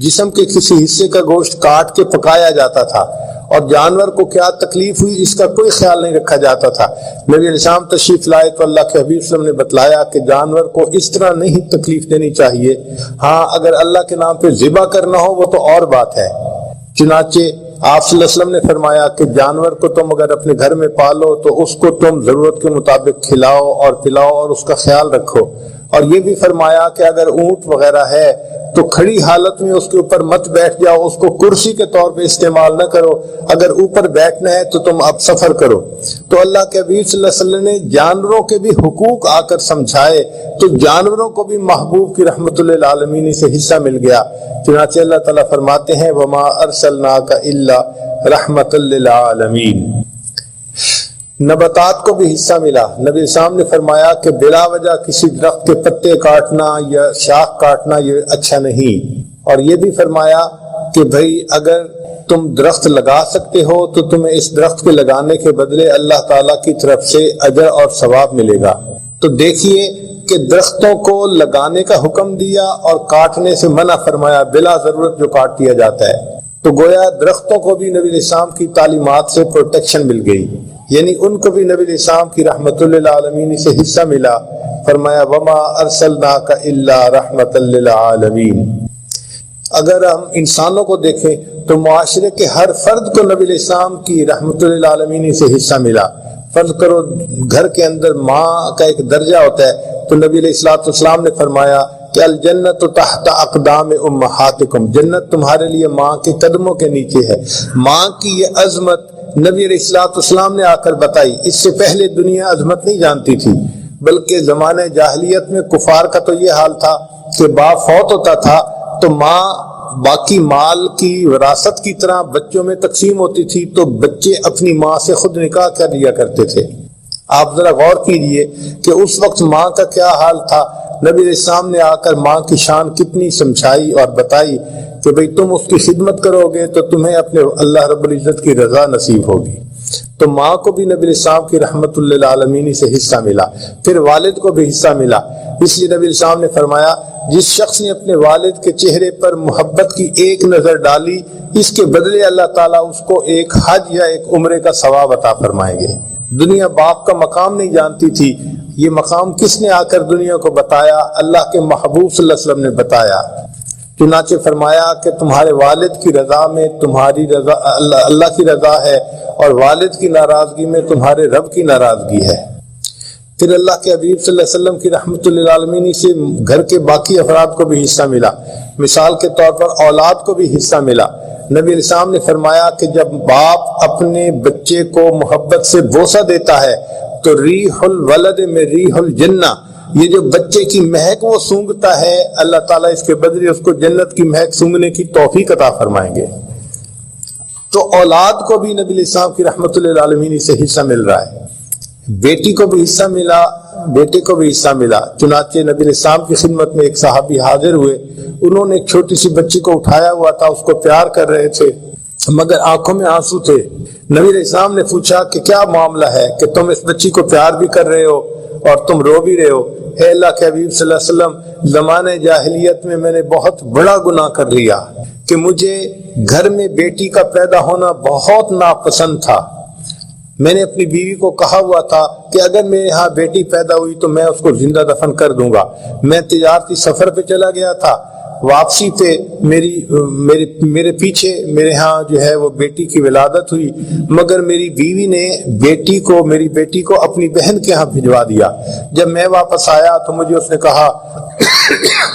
جسم کے کسی حصے کا گوشت کاٹ کے پکایا جاتا تھا، اور جانور کو کیا تکلیف ہوئی اس کا کوئی خیال نہیں رکھا جاتا تھا۔ نبی علیہ السلام تشریف لائے تو اللہ کے حبیب صلی اللہ علیہ وسلم نے بتلایا کہ جانور کو اس طرح نہیں تکلیف دینی چاہیے، ہاں اگر اللہ کے نام پہ ذبح کرنا ہو وہ تو اور بات ہے۔ چنانچہ آپ صلی اللہ علیہ وسلم نے فرمایا کہ جانور کو تم اگر اپنے گھر میں پالو تو اس کو تم ضرورت کے مطابق کھلاؤ اور پلاؤ اور اس کا خیال رکھو، اور یہ بھی فرمایا کہ اگر اونٹ وغیرہ ہے تو کھڑی حالت میں اس کے اوپر مت بیٹھ جاؤ، اس کو کرسی کے طور پہ استعمال نہ کرو، اگر اوپر بیٹھنا ہے تو تم اب سفر کرو۔ تو اللہ کے حبیب صلی اللہ علیہ وسلم نے جانوروں کے بھی حقوق آ کر سمجھائے، تو جانوروں کو بھی محبوب کی رحمت للعالمین سے حصہ مل گیا۔ چنانچہ اللہ تعالیٰ فرماتے ہیں وما ارسلناک الا رحمت للعالمین۔ نباتات کو بھی حصہ ملا۔ نبی اسلام نے فرمایا کہ بلا وجہ کسی درخت کے پتے کاٹنا یا شاخ کاٹنا یہ اچھا نہیں، اور یہ بھی فرمایا کہ بھئی اگر تم درخت لگا سکتے ہو تو تمہیں اس درخت کے لگانے کے بدلے اللہ تعالیٰ کی طرف سے اجر اور ثواب ملے گا۔ تو دیکھیے کہ درختوں کو لگانے کا حکم دیا اور کاٹنے سے منع فرمایا، بلا ضرورت جو کاٹ دیا جاتا ہے۔ تو گویا درختوں کو بھی نبی الاسلام کی تعلیمات سے پروٹیکشن مل گئی، یعنی ان کو بھی نبی الاسلام کی رحمت للعالمین سے حصہ ملا۔ فرمایا وما ارسلناک الا رحمت للعالمین۔ اگر ہم انسانوں کو دیکھیں تو معاشرے کے ہر فرد کو نبی علیہ السلام کی رحمت للعالمین سے حصہ ملا. فرض کرو گھر کے اندر ماں کا ایک درجہ ہوتا ہے تو نبی علیہ السلام نے فرمایا کہ الجنت تحت اقدام امہاتکم، جنت تمہارے لیے ماں کے قدموں کے نیچے ہے. ماں کی یہ عظمت نبی علیہ السلام نے آ کر بتائی. اس سے پہلے دنیا عظمت نہیں جانتی تھی، بلکہ زمانہ جاہلیت میں کفار کا تو یہ حال تھا کہ باپ فوت ہوتا تھا تو ماں باقی مال کی وراثت کی طرح بچوں میں تقسیم ہوتی تھی، تو بچے اپنی ماں سے خود نکاح کر لیا کرتے تھے. آپ ذرا غور کیجئے کہ اس وقت ماں کا کیا حال تھا. نبی علیہ السلام نے آ کر ماں کی شان کتنی سمجھائی اور بتائی کہ بھئی تم اس کی خدمت کرو گے تو تمہیں اپنے اللہ رب العزت کی رضا نصیب ہوگی. تو ماں کو بھی نبی علیہ السلام کی رحمت للعالمین سے حصہ ملا، پھر والد کو بھی حصہ ملا. اس لیے نبی علیہ السلام نے فرمایا جس شخص نے اپنے والد کے چہرے پر محبت کی ایک نظر ڈالی، اس کے بدلے اللہ تعالیٰ اس کو ایک حج یا ایک عمرے کا ثواب عطا فرمائیں گے. دنیا باپ کا مقام نہیں جانتی تھی، یہ مقام کس نے آ کر دنیا کو بتایا؟ اللہ کے محبوب صلی اللہ علیہ وسلم نے بتایا. چنانچہ فرمایا کہ تمہارے والد کی رضا میں تمہاری رضا اللہ کی رضا ہے، اور والد کی ناراضگی میں تمہارے رب کی ناراضگی ہے. پھر اللہ کے حبیب صلی اللہ علیہ وسلم کی رحمت للعالمین سے گھر کے باقی افراد کو بھی حصہ ملا. مثال کے طور پر اولاد کو بھی حصہ ملا. نبی علیہ السلام نے فرمایا کہ جب باپ اپنے بچے کو محبت سے بوسہ دیتا ہے تو ریح الولد میں ریح الجنہ، یہ جو بچے کی مہک وہ سونگتا ہے، اللہ تعالیٰ اس کے بدلے اس کو جنت کی مہک سونگنے کی توفیق عطا فرمائیں گے. تو اولاد کو بھی نبی علیہ السلام کی رحمت للعالمین سے حصہ مل رہا ہے. بیٹی کو بھی حصہ ملا، بیٹے کو بھی حصہ ملا. چنانچہ نبی علیہ السلام کی خدمت میں ایک صحابی حاضر ہوئے. انہوں نے ایک چھوٹی سی بچی کو اٹھایا ہوا تھا، اس کو پیار کر رہے تھے مگر آنکھوں میں آنسو تھے. نبی علیہ السلام نے پوچھا کہ کیا معاملہ ہے کہ تم اس بچی کو پیار بھی کر رہے ہو اور تم رو بھی رہے ہو؟ اے اللہ کے حبیب صلی اللہ علیہ وسلم، زمانہ جاہلیت میں نے بہت بڑا گناہ کر لیا کہ مجھے گھر میں بیٹی کا پیدا ہونا بہت ناپسند تھا. میں نے اپنی بیوی کو کہا ہوا تھا کہ اگر میرے ہاں بیٹی پیدا ہوئی تو میں اس کو زندہ دفن کر دوں گا. میں تجارتی سفر پہ چلا گیا تھا، واپسی پہ میرے پیچھے میرے ہاں جو ہے وہ بیٹی کی ولادت ہوئی، مگر میری بیوی نے میری بیٹی کو اپنی بہن کے ہاں بھجوا دیا. جب میں واپس آیا تو مجھے اس نے کہا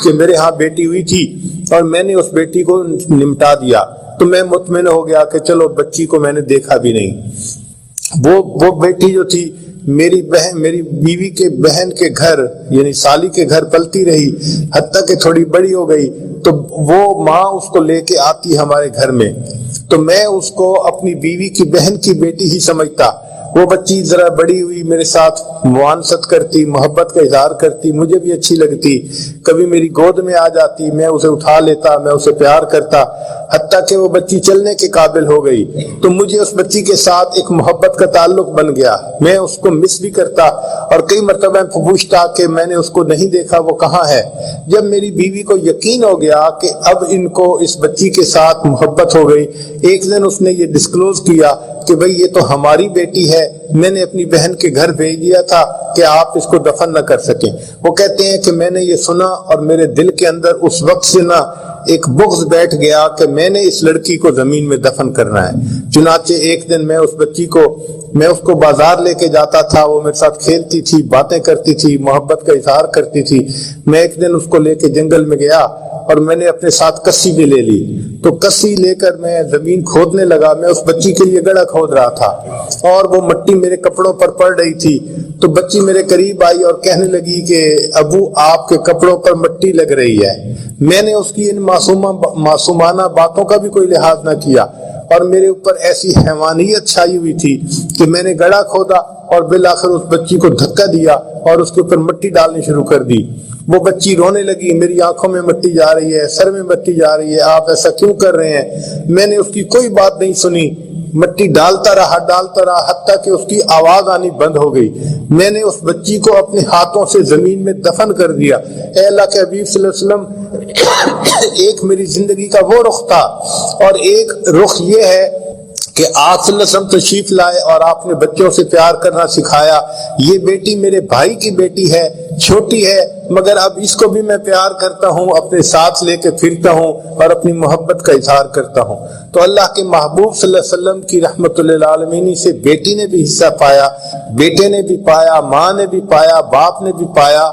کہ میرے ہاں بیٹی ہوئی تھی اور میں نے اس بیٹی کو نمٹا دیا. تو میں مطمئن ہو گیا کہ چلو بچی کو میں نے دیکھا بھی نہیں. وہ بیٹی جو تھی میری بیوی کے بہن کے گھر یعنی سالی کے گھر پلتی رہی، حتیٰ کہ تھوڑی بڑی ہو گئی تو وہ ماں اس کو لے کے آتی ہمارے گھر میں، تو میں اس کو اپنی بیوی کی بہن کی بیٹی ہی سمجھتا. وہ بچی ذرا بڑی ہوئی، میرے ساتھ معانست کرتی، محبت کا اظہار کرتی، مجھے بھی اچھی لگتی، کبھی میری گود میں آ جاتی، میں اسے اٹھا لیتا، میں اسے پیار کرتا، حتیٰ کہ وہ بچی چلنے کے قابل ہو گئی تو مجھے اس بچی کے ساتھ ایک محبت کا تعلق بن گیا. میں اس کو مس بھی کرتا اور کئی مرتبہ پوچھتا کہ میں نے اس کو نہیں دیکھا، وہ کہاں ہے. جب میری بیوی کو یقین ہو گیا کہ اب ان کو اس بچی کے ساتھ محبت ہو گئی، ایک دن اس نے یہ ڈسکلوز کیا کہ بھئی یہ تو ہماری بیٹی ہے، میں نے اپنی بہن کے گھر بھیج دیا تھا کہ آپ اس کو دفن نہ کر سکیں. وہ کہتے ہیں کہ میں نے یہ سنا اور میرے دل کے اندر اس وقت سے نہ ایک بغض بیٹھ گیا کہ میں نے اس لڑکی کو زمین میں دفن کرنا ہے. چنانچہ ایک دن میں اس کو بازار لے کے جاتا تھا، وہ میرے ساتھ کھیلتی تھی، باتیں کرتی تھی، محبت کا اظہار کرتی تھی. میں ایک دن اس کو لے کے جنگل میں گیا اور میں نے اپنے ساتھ کسی بھی لے لی، تو کسی لے کر میں زمین کھودنے لگا. میں اس بچی کے لیے گڑھا کھود رہا تھا اور وہ مٹی میرے کپڑوں پر پڑ رہی تھی، تو بچی میرے قریب آئی اور کہنے لگی کہ ابو آپ کے کپڑوں پر مٹی لگ رہی ہے. میں نے اس کی ان معصومانہ باتوں کا بھی کوئی لحاظ نہ کیا اور میرے اوپر ایسی حیوانیت چھائی ہوئی تھی کہ میں نے گڑھا کھودا اور بالآخر اس بچی کو دھکا دیا اور اس کے اوپر مٹی ڈالنی شروع کر دی. وہ بچی رونے لگی، میری آنکھوں میں مٹی جا رہی ہے، سر میں مٹی جا رہی ہے، آپ ایسا کیوں کر رہے ہیں؟ میں نے اس کی کوئی بات نہیں سنی، مٹی ڈالتا رہا حتیٰ کہ اس کی آواز آنی بند ہو گئی. میں نے اس بچی کو اپنے ہاتھوں سے زمین میں دفن کر دیا. اے اللہ کے حبیب صلی اللہ علیہ وسلم، ایک میری زندگی کا وہ رخ تھا اور ایک رخ یہ ہے کہ آپ صلی اللہ علیہ وسلم تشریف لائے اور آپ نے بچوں سے پیار کرنا سکھایا. یہ بیٹی میرے بھائی کی بیٹی ہے, چھوٹی ہے, مگر اب اس کو بھی میں پیار کرتا ہوں, اپنے ساتھ لے کے پھرتا ہوں اور اپنی محبت کا اظہار کرتا ہوں. تو اللہ کے محبوب صلی اللہ علیہ وسلم کی رحمت للعالمین سے بیٹی نے بھی حصہ پایا, بیٹے نے بھی پایا, ماں نے بھی پایا, باپ نے بھی پایا,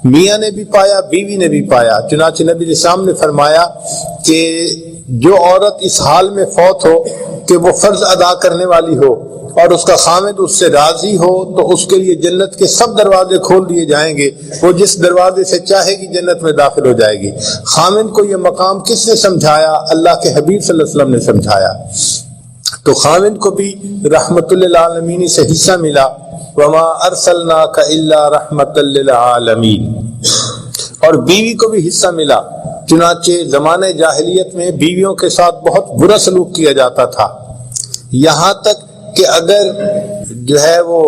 میاں نے بھی پایا, بیوی نے بھی پایا. چنانچہ نبی علیہ السلام نے فرمایا کہ جو عورت اس حال میں فوت ہو کہ وہ فرض ادا کرنے والی ہو اور اس کا خامد اس سے راضی ہو تو اس کے لیے جنت کے سب دروازے کھول دیے جائیں گے, وہ جس دروازے سے چاہے گی جنت میں داخل ہو جائے گی. خامد کو یہ مقام کس نے سمجھایا؟ اللہ کے حبیب صلی اللہ علیہ وسلم نے سمجھایا. تو خامد کو بھی رحمت للعالمین سے حصہ ملا, وما ارسلناک الا رحمت للعالمین. اور بیوی کو بھی حصہ ملا. چنانچہ زمانہ جاہلیت میں بیویوں کے ساتھ بہت برا سلوک کیا جاتا تھا, یہاں تک کہ اگر جو ہے وہ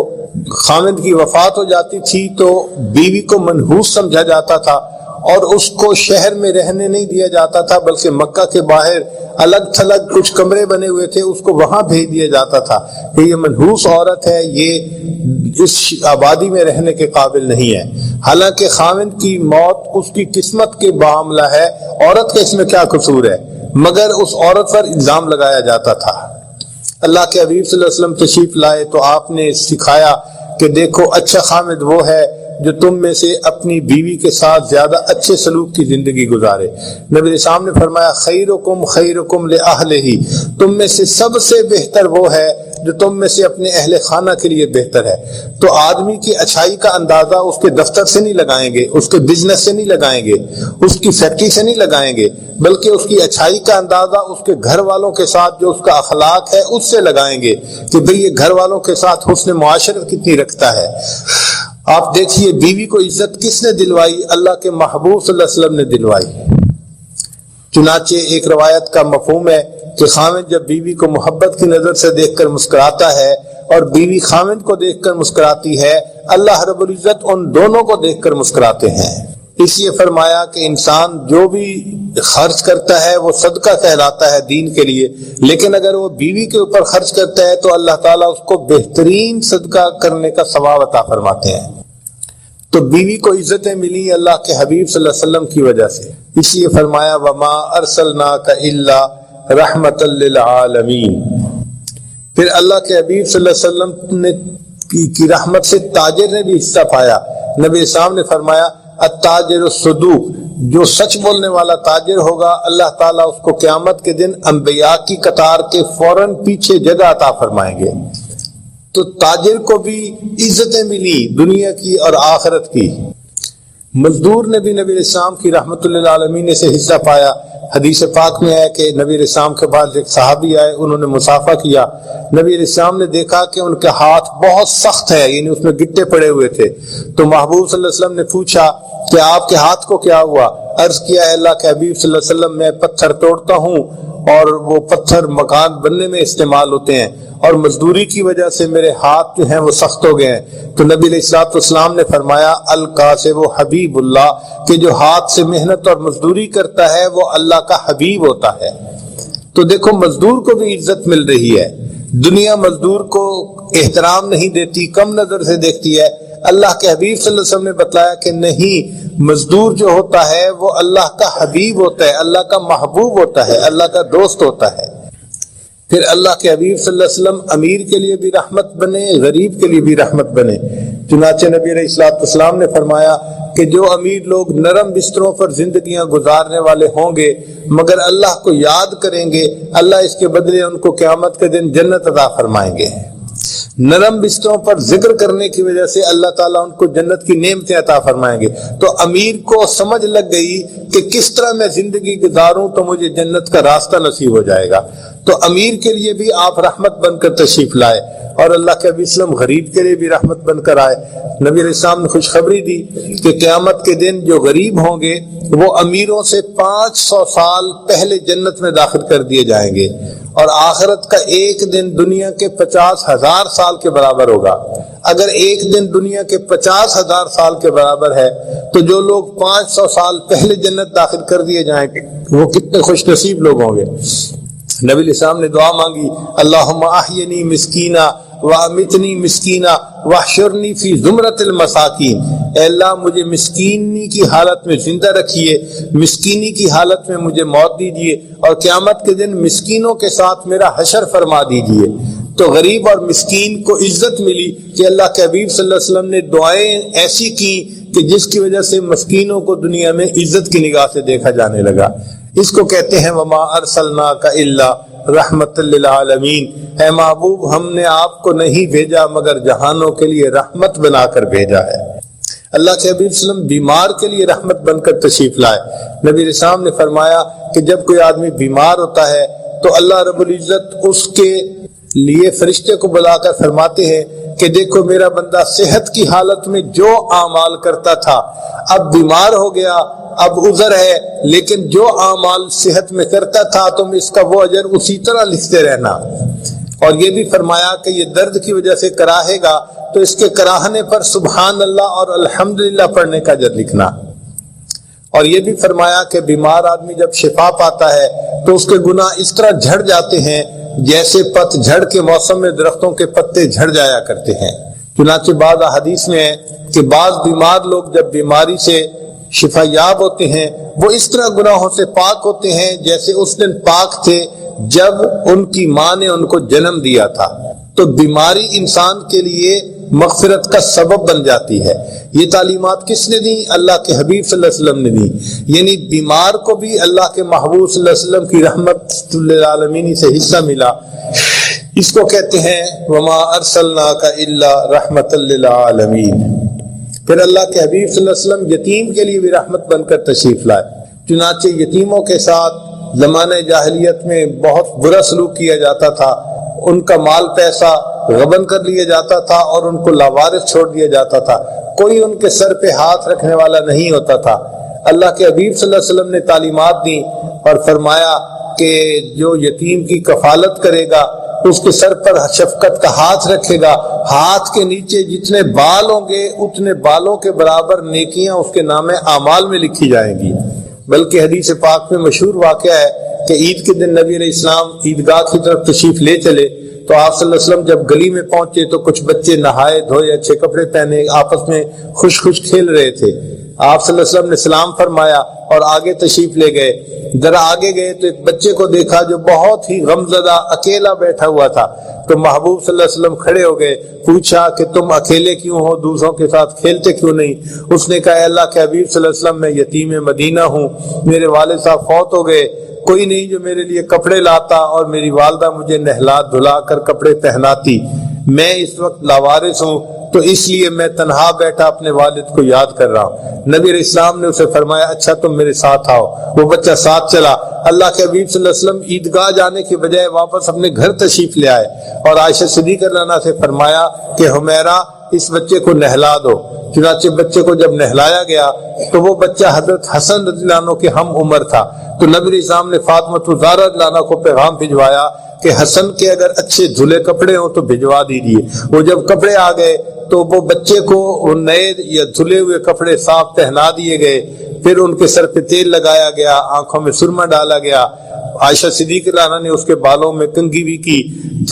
خامد کی وفات ہو جاتی تھی تو بیوی کو منحوس سمجھا جاتا تھا اور اس کو شہر میں رہنے نہیں دیا جاتا تھا, بلکہ مکہ کے باہر الگ تھلگ کچھ کمرے بنے ہوئے تھے, اس کو وہاں بھیج دیا جاتا تھا کہ یہ منحوس عورت ہے, یہ اس آبادی میں رہنے کے قابل نہیں ہے. حالانکہ خاوند کی موت اس کی قسمت کے معاملہ ہے, عورت کا اس میں کیا قصور ہے, مگر اس عورت پر الزام لگایا جاتا تھا. اللہ کے حبیب صلی اللہ علیہ وسلم تشریف لائے تو آپ نے سکھایا کہ دیکھو اچھا خامد وہ ہے جو تم میں سے اپنی بیوی کے ساتھ زیادہ اچھے سلوک کی زندگی گزارے. نبی علیہ السلام نے فرمایا خیرکم خیرکم لأہلہ, تم میں سے سب سے بہتر وہ ہے جو تم میں سے اپنے اہل خانہ کے لیے بہتر ہے. تو آدمی کی اچھائی کا اندازہ اس کے دفتر سے نہیں لگائیں گے, اس کے بزنس سے نہیں لگائیں گے, اس کی فیکٹری سے نہیں لگائیں گے, بلکہ اس کی اچھائی کا اندازہ اس کے گھر والوں کے ساتھ جو اس کا اخلاق ہے اس سے لگائیں گے کہ بھئی یہ گھر والوں کے ساتھ حسن معاشرت کتنی رکھتا ہے. آپ دیکھیے بیوی کو عزت کس نے دلوائی؟ اللہ کے محبوب صلی اللہ علیہ وسلم نے دلوائی. چنانچہ ایک روایت کا مفہوم ہے کہ خاوند جب بیوی کو محبت کی نظر سے دیکھ کر مسکراتا ہے اور بیوی خاوند کو دیکھ کر مسکراتی ہے, اللہ رب العزت ان دونوں کو دیکھ کر مسکراتے ہیں. اس لیے فرمایا کہ انسان جو بھی خرچ کرتا ہے وہ صدقہ کہلاتا ہے دین کے لیے, لیکن اگر وہ بیوی کے اوپر خرچ کرتا ہے تو اللہ تعالیٰ اس کو بہترین صدقہ کرنے کا ثواب عطا فرماتے ہیں. تو بیوی کو عزتیں ملی اللہ کے حبیب صلی اللہ علیہ وسلم کی وجہ سے. اس لیے فرمایا وما ارسلناک الا رحمت للعالمین. پھر اللہ کے حبیب صلی اللہ علیہ وسلم نے کی رحمت سے تاجر نے بھی حصہ پایا. نبی اسلام نے فرمایا التاجر الصدوق, جو سچ بولنے والا تاجر ہوگا اللہ تعالیٰ اس کو قیامت کے دن انبیاء کی قطار کے فوراً پیچھے جگہ عطا فرمائیں گے. تو تاجر کو بھی عزتیں ملی دنیا کی اور آخرت کی. مزدور نے بھی نبی علیہ السلام کی رحمت للعالمین سے حصہ پایا. حدیث پاک میں ہے کہ نبی علیہ السلام کے بعد ایک صحابی آئے, انہوں نے مصافحہ کیا. نبی علیہ السلام نے دیکھا کہ ان کے ہاتھ بہت سخت ہے, یعنی اس میں گٹے پڑے ہوئے تھے. تو محبوب صلی اللہ علیہ وسلم نے پوچھا کہ آپ کے ہاتھ کو کیا ہوا؟ عرض کیا ہے اللہ کے حبیب صلی اللہ علیہ وسلم میں پتھر توڑتا ہوں اور وہ پتھر مکان بننے میں استعمال ہوتے ہیں اور مزدوری کی وجہ سے میرے ہاتھ جو ہیں وہ سخت ہو گئے ہیں. تو نبی علیہ الصلوۃ والسلام نے فرمایا القاسب حبیب اللہ, کہ جو ہاتھ سے محنت اور مزدوری کرتا ہے وہ اللہ کا حبیب ہوتا ہے. تو دیکھو مزدور کو بھی عزت مل رہی ہے. دنیا مزدور کو احترام نہیں دیتی, کم نظر سے دیکھتی ہے. اللہ کے حبیب صلی اللہ علیہ وسلم نے بتلایا کہ نہیں, مزدور جو ہوتا ہے وہ اللہ کا حبیب ہوتا ہے, اللہ کا محبوب ہوتا ہے, اللہ کا دوست ہوتا ہے. پھر اللہ کے حبیب صلی اللہ علیہ وسلم امیر کے لیے بھی رحمت بنے, غریب کے لیے بھی رحمت بنے. چنانچہ نبی علیہ الصلوۃ والسلام نے فرمایا کہ جو امیر لوگ نرم بستروں پر زندگیاں گزارنے والے ہوں گے مگر اللہ کو یاد کریں گے, اللہ اس کے بدلے ان کو قیامت کے دن جنت عطا فرمائیں گے. نرم بستروں پر ذکر کرنے کی وجہ سے اللہ تعالیٰ ان کو جنت کی نعمتیں عطا فرمائیں گے. تو امیر کو سمجھ لگ گئی کہ کس طرح میں زندگی گزاروں تو مجھے جنت کا راستہ نصیب ہو جائے گا. تو امیر کے لیے بھی آپ رحمت بن کر تشریف لائے اور اللہ کے نبی صلی اللہ علیہ وسلم غریب کے لیے بھی رحمت بن کر آئے. نبی علیہ السلام نے خوشخبری دی کہ قیامت کے دن جو غریب ہوں گے وہ امیروں سے 500 سال پہلے جنت میں داخل کر دیے جائیں گے, اور آخرت کا ایک دن دنیا کے 50,000 سال کے برابر ہوگا. اگر ایک دن دنیا کے 50,000 سال کے برابر ہے تو جو لوگ 500 سال پہلے جنت داخل کر دیے جائیں گے وہ کتنے خوش نصیب لوگ ہوں گے. نبی علیہ السلام نے دعا مانگی، اللہم احینی مسکینہ وامیتنی مسکینہ واحشرنی فی زمرۃ المساکین، اے اللہ مجھے مسکینی کی حالت میں زندہ رکھیے، مسکینی کی حالت میں مجھے موت دیجیے، اور قیامت کے دن مسکینوں کے ساتھ میرا حشر فرما دیجیے۔ تو غریب اور مسکین کو عزت ملی کہ اللہ کے حبیب صلی اللہ علیہ وسلم نے دعائیں ایسی کی کہ جس کی وجہ سے مسکینوں کو دنیا میں عزت کی نگاہ سے دیکھا جانے لگا۔ اس کو کہتے ہیں وما ارسلناک الا رحمت للعالمین، اے محبوب ہم نے آپ کو نہیں بھیجا مگر جہانوں کے لیے رحمت بنا کر بھیجا ہے۔ اللہ کے حبیب صلی اللہ علیہ وسلم بیمار کے لیے رحمت بن کر تشریف لائے۔ نبی علیہ السلام نے فرمایا کہ جب کوئی آدمی بیمار ہوتا ہے تو اللہ رب العزت اس کے لیے فرشتے کو بلا کر فرماتے ہیں کہ دیکھو میرا بندہ صحت کی حالت میں جو اعمال کرتا تھا اب بیمار ہو گیا، اب عذر ہے، لیکن جو اعمال صحت میں کرتا تھا تم اس کا وہ اجر اسی طرح لکھتے رہنا۔ اور یہ بھی فرمایا کہ یہ درد کی وجہ سے کراہے گا تو اس کے کراہنے پر سبحان اللہ اور الحمدللہ پڑھنے کا اجر لکھنا۔ اور یہ بھی فرمایا کہ بیمار آدمی جب شفا پاتا ہے تو اس کے گناہ اس طرح جھڑ جاتے ہیں جیسے پت جھڑ کے موسم میں درختوں کے پتے جھڑ جایا کرتے ہیں۔ چنانچہ بعض احادیث میں ہے کہ بعض بیمار لوگ جب بیماری سے شفا یاب ہوتے ہیں وہ اس طرح گناہوں سے پاک ہوتے ہیں جیسے اس دن پاک تھے جب ان کی ماں نے ان کو جنم دیا تھا۔ تو بیماری انسان کے لیے مغفرت کا سبب بن جاتی ہے۔ یہ تعلیمات کس نے دی؟ اللہ کے حبیب صلی اللہ علیہ وسلم نے دی، یعنی بیمار کو بھی اللہ کے محبوب صلی اللہ علیہ وسلم کی رحمت للعالمین سے حصہ ملا۔ اس کو کہتے ہیں وما ارسلناک الا رحمت للعالمین۔ پھر اللہ کے حبیب صلی اللہ علیہ وسلم یتیم کے لیے بھی رحمت بن کر تشریف لائے۔ چنانچہ یتیموں کے ساتھ زمانہ جاہلیت میں بہت برا سلوک کیا جاتا تھا، ان کا مال پیسہ غبن کر لیا جاتا تھا اور ان کو لاوارث چھوڑ دیا جاتا تھا، کوئی ان کے سر پہ ہاتھ رکھنے والا نہیں ہوتا تھا۔ اللہ کے حبیب صلی اللہ علیہ وسلم نے تعلیمات دی اور فرمایا کہ جو یتیم کی کفالت کرے گا اس کے سر پر شفقت کا ہاتھ رکھے گا، ہاتھ کے نیچے جتنے بال ہوں گے اتنے بالوں کے برابر نیکیاں اس کے نام اعمال میں لکھی جائیں گی۔ بلکہ حدیث پاک میں مشہور واقعہ ہے کہ عید کے دن نبی علیہ السلام عیدگاہ کی طرف تشریف لے چلے تو آپ صلی اللہ علیہ وسلم جب گلی میں پہنچے تو کچھ بچے نہائے دھوئے اچھے کپڑے پہنے آپس میں خوش خوش کھیل رہے تھے۔ آپ صلی اللہ علیہ وسلم نے سلام فرمایا اور آگے تشریف لے گئے۔ ذرا آگے گئے تو ایک بچے کو دیکھا جو بہت ہی غمزدہ اکیلا بیٹھا ہوا تھا، تو محبوب صلی اللہ علیہ وسلم کھڑے ہو گئے، پوچھا کہ تم اکیلے کیوں ہو، دوسروں کے ساتھ کھیلتے کیوں نہیں؟ اس نے کہا اے اللہ کے حبیب صلی اللہ علیہ وسلم میں یتیم مدینہ ہوں، میرے والد صاحب فوت ہو گئے، کوئی نہیں جو میرے لیے کپڑے لاتا اور میری والدہ مجھے نہلا دھلا کر کپڑے پہناتی، میں اس وقت لاوارث ہوں تو اس لیے میں تنہا بیٹھا اپنے والد کو یاد کر رہا ہوں۔ نبی علیہ السلام نے اسے فرمایا اچھا تم میرے ساتھ آؤ۔ وہ بچہ ساتھ چلا۔ اللہ کے حبیب صلی اللہ علیہ وسلم عیدگاہ جانے کے بجائے واپس اپنے گھر تشریف لے آئے اور عائشہ صدیقہ رضی اللہ عنہا سے فرمایا کہ حمیرہ اس بچے کو نہلا دو۔ چنانچہ بچے کو جب نہلایا گیا تو وہ بچہ حضرت حسن رضی اللہ عنہ کے ہم عمر تھا، تو نبی علیہ السلام نے فاطمہ الزہرا رضی اللہ عنہا کو پیغام بھجوایا کہ حسن کے اگر اچھے دھلے کپڑے ہوں تو بھجوا دیجیے۔ وہ جب کپڑے آ گئے تو وہ بچے کو نئے یا دھلے ہوئے کپڑے صاف پہنا دیے گئے، پھر ان کے سر پہ تیل لگایا گیا، آنکھوں میں سرما ڈالا گیا، عائشہ صدیقہ رضی اللہ عنہا نے اس کے بالوں میں کنگھی بھی کی،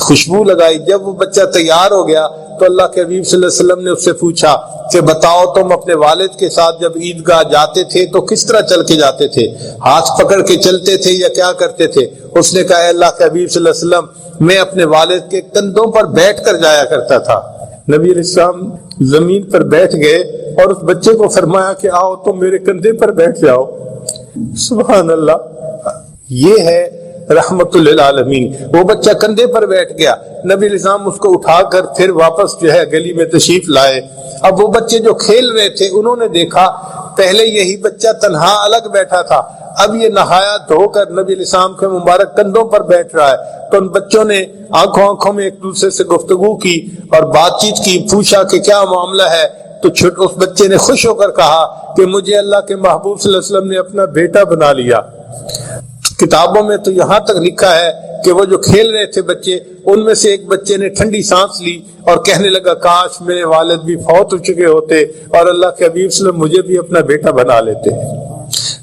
خوشبو لگائی۔ جب وہ بچہ تیار ہو گیا تو اللہ کے حبیب صلی اللہ علیہ وسلم نے اس سے پوچھا کہ بتاؤ تم اپنے والد کے ساتھ جب عیدگاہ جاتے تھے تو کس طرح چل کے جاتے تھے، ہاتھ پکڑ کے چلتے تھے یا کیا کرتے تھے؟ اس نے کہا اے اللہ کے حبیب صلی اللہ علیہ وسلم میں اپنے والد کے کندھوں پر بیٹھ کر جایا کرتا تھا۔ نبی علیہ السلام زمین پر بیٹھ گئے اور اس بچے کو فرمایا کہ آؤ تم میرے کندھے پر بیٹھ جاؤ۔ سبحان اللہ، یہ ہے رحمت للعالمین۔ وہ بچہ کندھے پر بیٹھ گیا، نبی علیہ السلام اس کو اٹھا کر پھر واپس جو ہے گلی میں تشریف لائے۔ اب وہ بچے جو کھیل رہے تھے انہوں نے دیکھا پہلے یہی بچہ تنہا الگ بیٹھا تھا، اب یہ نہایا دھو کر نبی علیہ السلام کے مبارک کندھوں پر بیٹھ رہا ہے۔ تو ان بچوں نے آنکھوں میں ایک دوسرے سے گفتگو کی اور بات چیت کی، پوچھا کہ کیا معاملہ ہے، تو اس بچے نے خوش ہو کر کہا کہ مجھے اللہ کے محبوب صلی اللہ علیہ وسلم نے اپنا بیٹا بنا لیا۔ کتابوں میں تو یہاں تک لکھا ہے کہ وہ جو کھیل رہے تھے بچے، ان میں سے ایک بچے نے ٹھنڈی سانس لی اور کہنے لگا کاش میرے والد بھی فوت ہو چکے ہوتے اور اللہ کے حبیب صلی اللہ علیہ وسلم مجھے بھی اپنا بیٹا بنا لیتے۔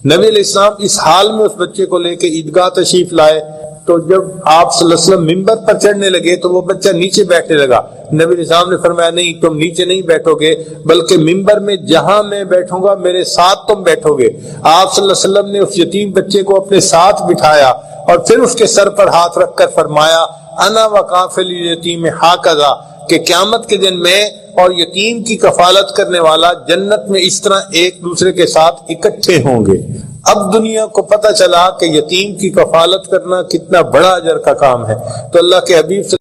نبی علیہ السلام اس حال میں اس بچے کو لے کے عیدگاہ تشریف لائے تو جب آپ صلی اللہ علیہ وسلم ممبر پر چڑھنے لگے تو وہ بچہ نیچے بیٹھنے لگا. نبی نظام نے فرمایا نہیں، تم نیچے نہیں بیٹھو گے، بلکہ ممبر میں جہاں میں بیٹھوں گا میرے ساتھ تم بیٹھو گے. آپ صلی اللہ علیہ وسلم نے اس یتیم بچے کو اپنے ساتھ بٹھایا اور پھر اس کے سر پر ہاتھ رکھ کر فرمایا انا وکافل الیتیم ہاکذا، کہ قیامت کے دن میں اور یتیم کی کفالت کرنے والا جنت میں اس طرح ایک دوسرے کے ساتھ اکٹھے ہوں گے. اب دنیا کو پتہ چلا کہ یتیم کی کفالت کرنا کتنا بڑا اجر کا کام ہے. تو اللہ کے حبیب